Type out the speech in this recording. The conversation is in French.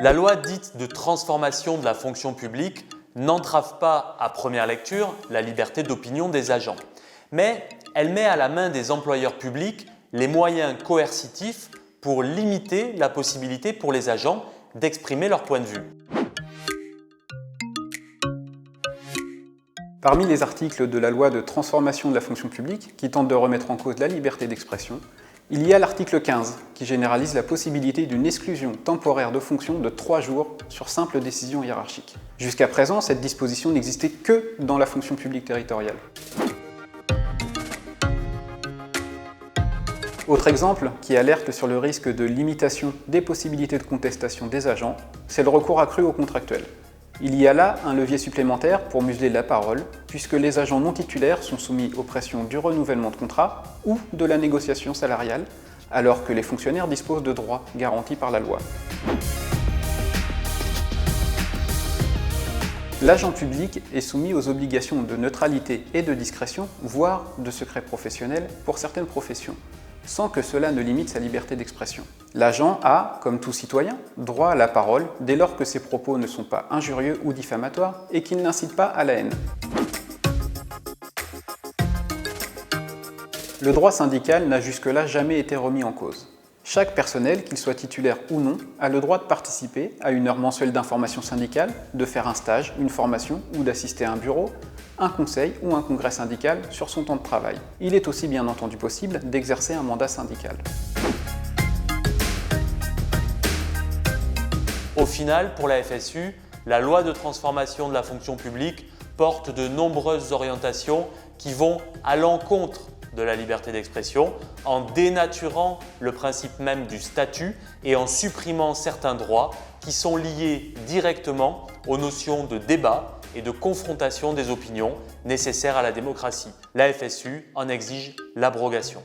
La loi dite de transformation de la fonction publique n'entrave pas à première lecture la liberté d'opinion des agents, mais elle met à la main des employeurs publics les moyens coercitifs pour limiter la possibilité pour les agents d'exprimer leur point de vue. Parmi les articles de la loi de transformation de la fonction publique qui tentent de remettre en cause la liberté d'expression, il y a l'article 15 qui généralise la possibilité d'une exclusion temporaire de fonction de 3 jours sur simple décision hiérarchique. Jusqu'à présent, cette disposition n'existait que dans la fonction publique territoriale. Autre exemple qui alerte sur le risque de limitation des possibilités de contestation des agents, c'est le recours accru aux contractuels. Il y a là un levier supplémentaire pour museler la parole, puisque les agents non titulaires sont soumis aux pressions du renouvellement de contrat ou de la négociation salariale, alors que les fonctionnaires disposent de droits garantis par la loi. L'agent public est soumis aux obligations de neutralité et de discrétion, voire de secret professionnel pour certaines professions, sans que cela ne limite sa liberté d'expression. L'agent a, comme tout citoyen, droit à la parole dès lors que ses propos ne sont pas injurieux ou diffamatoires et qu'ils n'incitent pas à la haine. Le droit syndical n'a jusque-là jamais été remis en cause. Chaque personnel, qu'il soit titulaire ou non, a le droit de participer à une heure mensuelle d'information syndicale, de faire un stage, une formation ou d'assister à un bureau, un conseil ou un congrès syndical sur son temps de travail. Il est aussi bien entendu possible d'exercer un mandat syndical. Au final, pour la FSU, la loi de transformation de la fonction publique porte de nombreuses orientations qui vont à l'encontre de la liberté d'expression en dénaturant le principe même du statut et en supprimant certains droits qui sont liés directement aux notions de débat et de confrontation des opinions nécessaires à la démocratie. La FSU en exige l'abrogation.